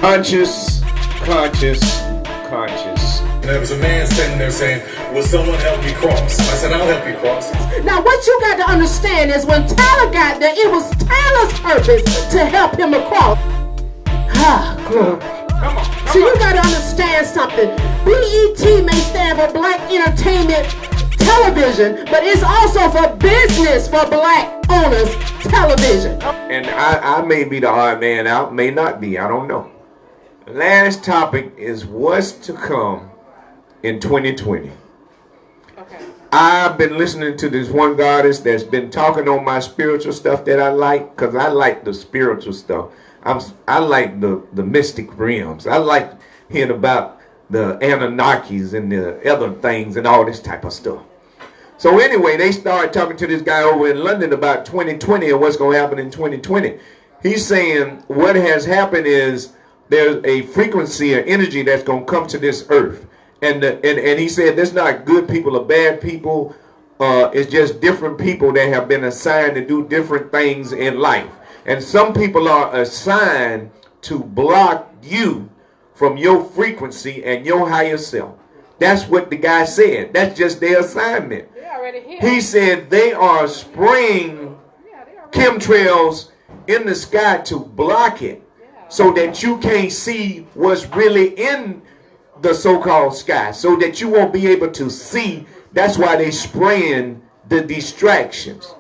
Conscious, conscious, conscious. There was a man standing there saying, will someone help me cross? I said, I'll help you cross. Now what you got to understand is when Tyler got there, it was Tyler's purpose to help him across. Ah, glory. Come on. So you got to understand something. BET may stand for Black Entertainment Television, but it's also for business for black owners television. And I may be the odd man out, may not be, I don't know. Last topic is what's to come in 2020. Okay. I've been listening to this one goddess that's been talking on my spiritual stuff that I like, because I like the spiritual stuff. I like the mystic realms. I like hearing about the Anunnakis and the other things and all this type of stuff. So anyway, they started talking to this guy over in London about 2020 and what's going to happen in 2020. He's saying what has happened is there's a frequency or energy that's going to come to this earth. And he said there's not good people or bad people. It's just different people that have been assigned to do different things in life. And some people are assigned to block you from your frequency and your higher self. That's what the guy said. That's just their assignment. He said they are spraying chemtrails in the sky to block it so that you can't see what's really in the so-called sky, so that you won't be able to see. That's why they spraying the distractions.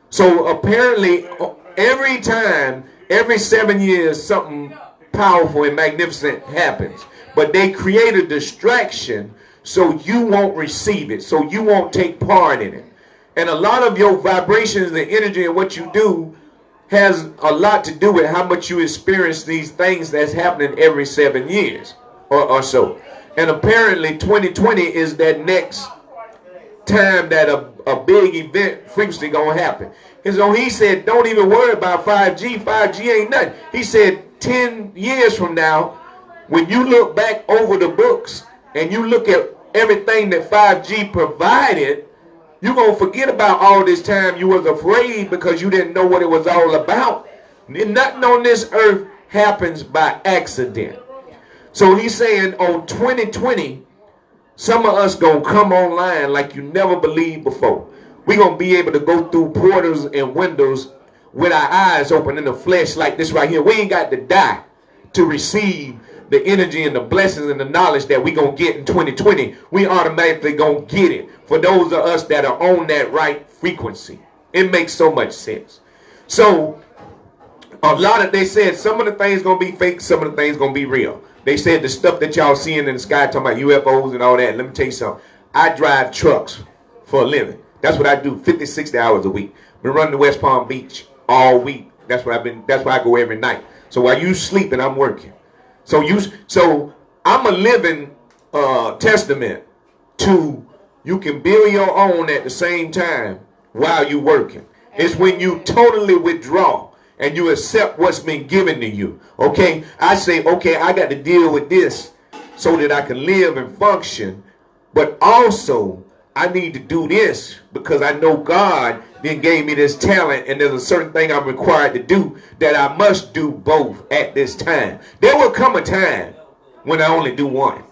So apparently every time, every 7 years, something powerful and magnificent happens. But they create a distraction so you won't receive it, so you won't take part in it. And a lot of your vibrations and energy and what you do has a lot to do with how much you experience these things that's happening every 7 years or so. And apparently 2020 is that next time that a big event frequency gonna happen. And so he said, don't even worry about 5G. 5G ain't nothing. He said 10 years from now, when you look back over the books and you look at everything that 5G provided, you're going to forget about all this time you was afraid because you didn't know what it was all about. Nothing on this earth happens by accident. So he's saying on 2020, some of us going to come online like you never believed before. We're going to be able to go through portals and windows with our eyes open in the flesh like this right here. We ain't got to die to receive the energy and the blessings and the knowledge that we going to get in 2020. We automatically going to get it for those of us that are on that right frequency. It makes so much sense. So they said some of the things going to be fake, some of the things going to be real. They said the stuff that y'all seeing in the sky talking about UFOs and all that. Let me tell you something. I drive trucks for a living. That's what I do 50, 60 hours a week. Been running to West Palm Beach all week. That's where I go every night. So while you sleeping, I'm working. So I'm a living testament to you can build your own at the same time while you working. It's when you totally withdraw and you accept what's been given to you. Okay, I say, okay, I got to deal with this so that I can live and function, but also I need to do this because I know God then gave me this talent and there's a certain thing I'm required to do that I must do both at this time. There will come a time when I only do one.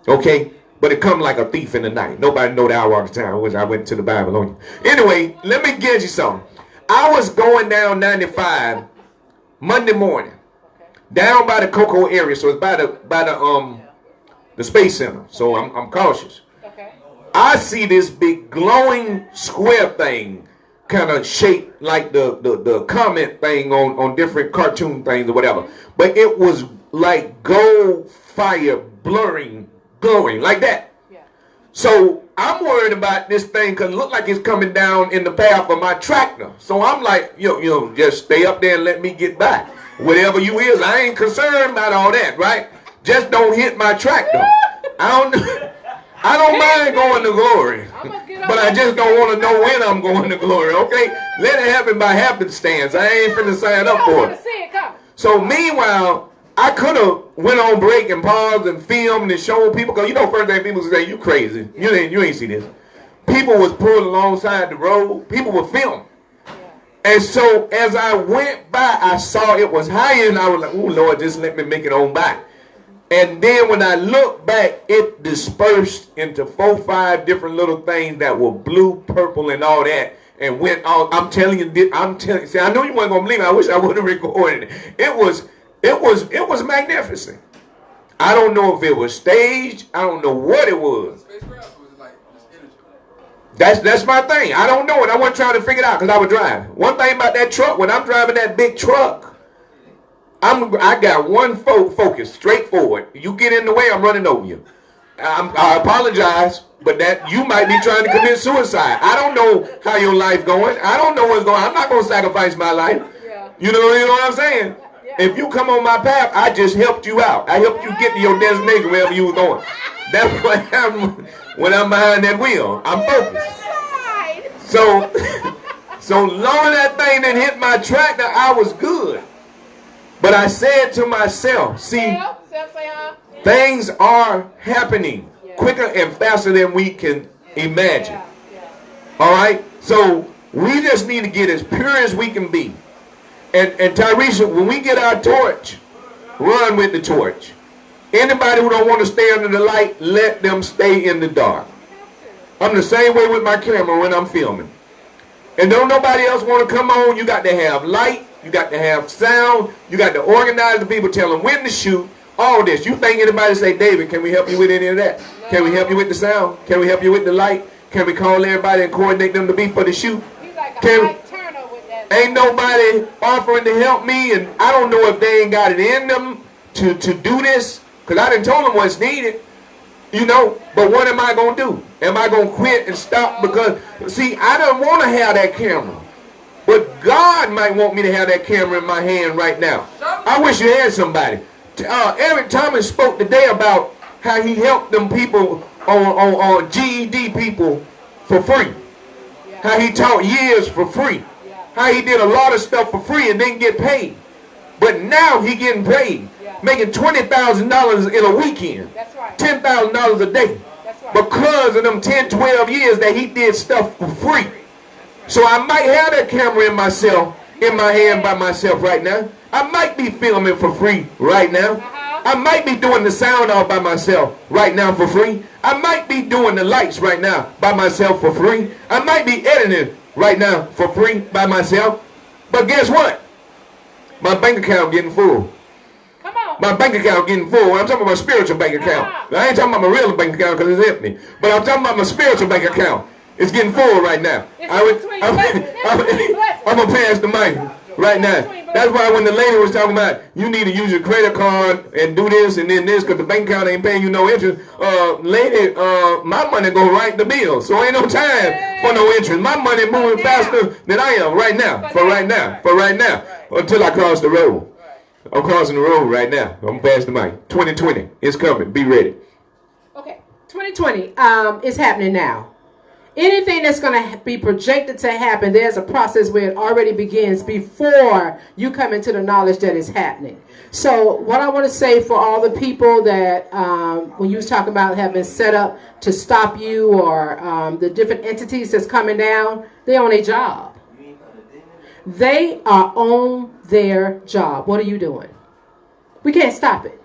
Okay? But it come like a thief in the night. Nobody know the hour all the time. I went to the Bible on you. Anyway, let me get you something. I was going down 95 Monday morning. Down by the Cocoa area. So it's by the Space Center. So I'm cautious. I see this big glowing square thing kind of shaped like the comment thing on different cartoon things or whatever. But it was like gold fire glowing like that. Yeah. So I'm worried about this thing because it looked like it's coming down in the path of my tractor. So I'm like, just stay up there and let me get by. Whatever you is, I ain't concerned about all that, right? Just don't hit my tractor. I don't mind going to glory, but I just don't want to know when I'm going to glory, okay? Let it happen by happenstance. I ain't finna sign up for it. So meanwhile, I could have went on break and paused and filmed and showed people, because first thing people say, you crazy. You ain't see this. People was pulling alongside the road. People were filming. And so as I went by, I saw it was higher, and I was like, oh, Lord, just let me make it on by. And then when I looked back, it dispersed into 4, 5 different little things that were blue, purple, and all that. And went on. I'm telling you, see, I know you weren't gonna believe me. I wish I would have recorded it. It was magnificent. I don't know if it was staged. I don't know what it was. That's my thing. I don't know it. I wasn't trying to figure it out because I was driving. One thing about that truck, when I'm driving that big truck, I got one focus, straightforward. You get in the way, I'm running over you. I apologize, but that you might be trying to commit suicide. I don't know how your life going. I don't know what's going on. I'm not going to sacrifice my life. You know what I'm saying? If you come on my path, I just helped you out. I helped you get to your destination wherever you were going. That's what happens when I'm behind that wheel. I'm focused. So long that thing that hit my tractor, I was good. But I said to myself, see, things are happening quicker and faster than we can imagine. All right? So we just need to get as pure as we can be. And Tyrese, when we get our torch, run with the torch. Anybody who don't want to stay under the light, let them stay in the dark. I'm the same way with my camera when I'm filming. And don't nobody else want to come on. You got to have light. You got to have sound. You got to organize the people, tell them when to shoot. All this. You think anybody say, David, can we help you with any of that? No. Can we help you with the sound? Can we help you with the light? Can we call everybody and coordinate them to be for the shoot? He's like a Turner with that. Ain't nobody offering to help me, and I don't know if they ain't got it in them to do this, because I done told them what's needed. You know, but what am I going to do? Am I going to quit and stop? Because, see, I don't want to have that camera. But God might want me to have that camera in my hand right now. I wish you had somebody. Eric Thomas spoke today about how he helped them people on GED people for free. How he taught years for free. How he did a lot of stuff for free and didn't get paid. But now he getting paid. Making $20,000 in a weekend. That's right. $10,000 a day. That's right. Because of them 10, 12 years that he did stuff for free. So I might have that camera in my hand by myself right now. I might be filming for free right now. I might be doing the sound all by myself right now for free. I might be doing the lights right now by myself for free. I might be editing right now for free by myself. But guess what? My bank account getting full. My bank account getting full. I'm talking about my spiritual bank account. I ain't talking about my real bank account because it's empty. But I'm talking about my spiritual bank account. It's getting full right now. I'm going to pass the mic right now. That's why when the lady was talking about you need to use your credit card and do this and then this because the bank account ain't paying you no interest. Lady, my money go right to bills. So ain't no time for no interest. My money moving faster than I am right now. For right now. Until I cross the road. I'm crossing the road right now. I'm past the mic. 2020 is coming. Be ready. Okay. 2020 is happening now. Anything that's going to be projected to happen, there's a process where it already begins before you come into the knowledge that it's happening. So what I want to say for all the people that when you was talking about have been set up to stop you or the different entities that's coming down, they're on a job. They are on their job. What are you doing? We can't stop it.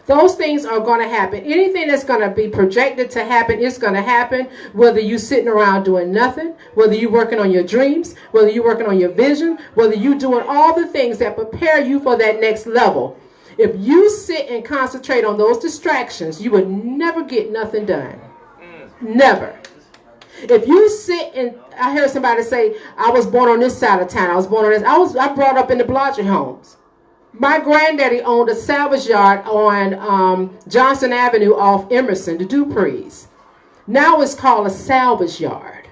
Those things are going to happen. Anything that's going to be projected to happen is going to happen, whether you're sitting around doing nothing, whether you're working on your dreams, whether you're working on your vision, whether you're doing all the things that prepare you for that next level. If you sit and concentrate on those distractions, you would never get nothing done. Never. If you sit and, I heard somebody say, I was born on this side of town. I was born on this. I brought up in the Blodgett homes. My granddaddy owned a salvage yard on Johnson Avenue off Emerson, the Duprees. Now it's called a salvage yard.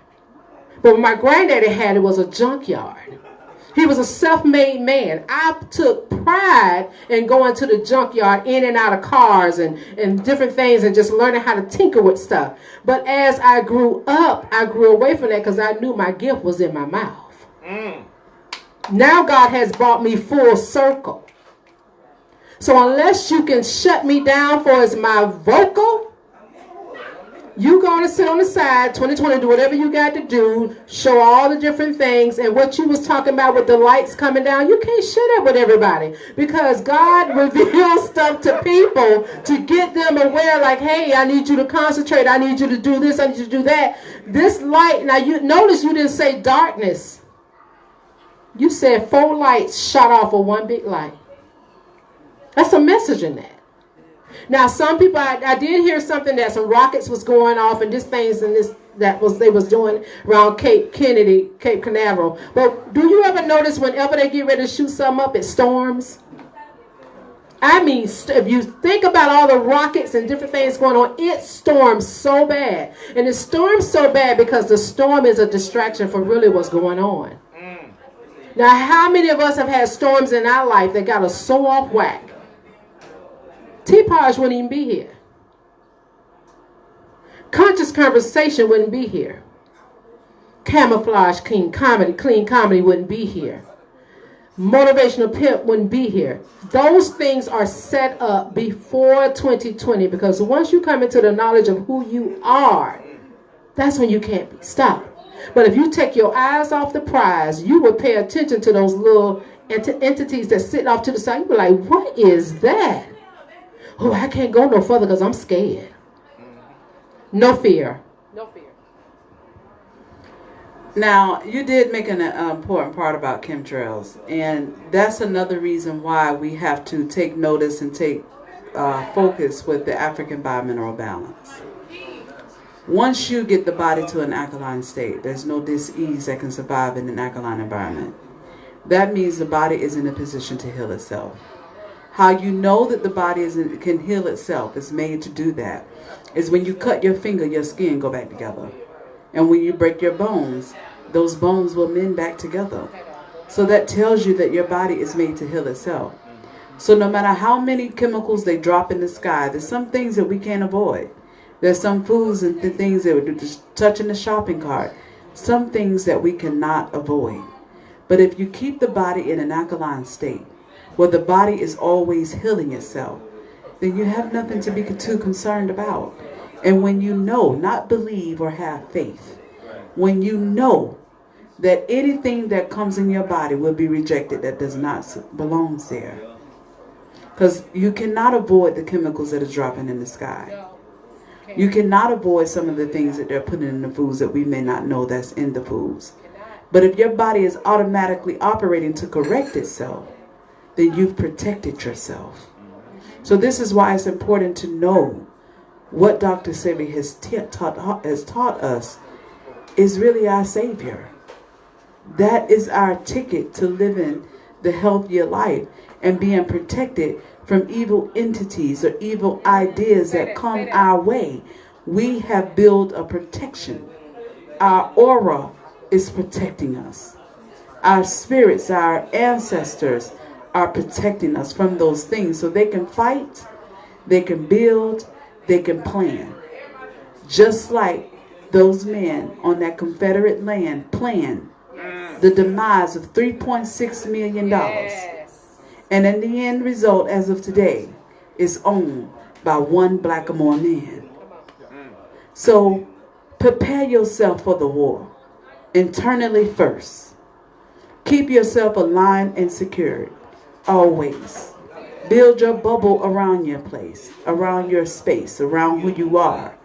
But when my granddaddy had it was a junkyard. He was a self-made man. I took pride in going to the junkyard in and out of cars and different things and just learning how to tinker with stuff. But as I grew up, I grew away from that because I knew my gift was in my mouth. Now God has brought me full circle. So unless you can shut me down for as my vocal, You going to sit on the side, 2020, do whatever you got to do, show all the different things, and what you was talking about with the lights coming down, you can't share that with everybody, because God reveals stuff to people to get them aware, like, hey, I need you to concentrate, I need you to do this, I need you to do that. This light, now you notice you didn't say darkness. You said 4 lights shot off of one big light. That's a message in that. Now, some people, I did hear something that some rockets was going off and this things and this that was they was doing around Cape Canaveral. But do you ever notice whenever they get ready to shoot something up, it storms? I mean, if you think about all the rockets and different things going on, it storms so bad. And it storms so bad because the storm is a distraction for really what's going on. Now, how many of us have had storms in our life that got us so off whack? T-Paj wouldn't even be here. Conscious Conversation wouldn't be here. Camouflage clean comedy wouldn't be here. Motivational Pimp wouldn't be here. Those things are set up before 2020, because once you come into the knowledge of who you are, that's when you can't be stopped. But if you take your eyes off the prize, you will pay attention to those little entities that sit off to the side. You'll be like, what is that? Oh, I can't go no further because I'm scared. No fear. No fear. Now, you did make an important part about chemtrails, and that's another reason why we have to take notice and take focus with the African biomineral balance. Once you get the body to an alkaline state, there's no dis-ease that can survive in an alkaline environment. That means the body is in a position to heal itself. How you know that the body can heal itself, is made to do that, is when you cut your finger, your skin go back together. And when you break your bones, those bones will mend back together. So that tells you that your body is made to heal itself. So no matter how many chemicals they drop in the sky, there's some things that we can't avoid. There's some foods and things that we just touch in the shopping cart. Some things that we cannot avoid. But if you keep the body in an alkaline state, where the body is always healing itself, then you have nothing to be too concerned about. And when you know, not believe or have faith, when you know that anything that comes in your body will be rejected that does not belong there. Because you cannot avoid the chemicals that are dropping in the sky. You cannot avoid some of the things that they're putting in the foods that we may not know that's in the foods. But if your body is automatically operating to correct itself, then you've protected yourself. So this is why it's important to know what Dr. Sebi has taught us is really our Savior. That is our ticket to living the healthier life and being protected from evil entities or evil ideas that come our way. We have built a protection. Our aura is protecting us. Our spirits, our ancestors are protecting us from those things, so they can fight, they can build, they can plan. Just like those men on that Confederate land planned the demise of $3.6 million. And in the end result, as of today, is owned by one Blackamoor man. So prepare yourself for the war, internally first. Keep yourself aligned and secured. Always. Build your bubble around your place, around your space, around who you are.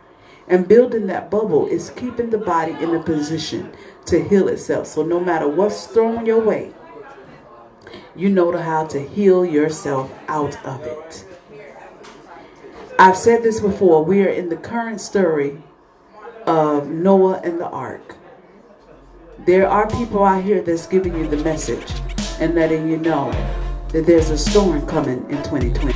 And building that bubble is keeping the body in a position to heal itself. So no matter what's thrown your way, you know how to heal yourself out of it. I've said this before. We are in the current story of Noah and the ark. There are people out here that's giving you the message and letting you know that there's a storm coming in 2020.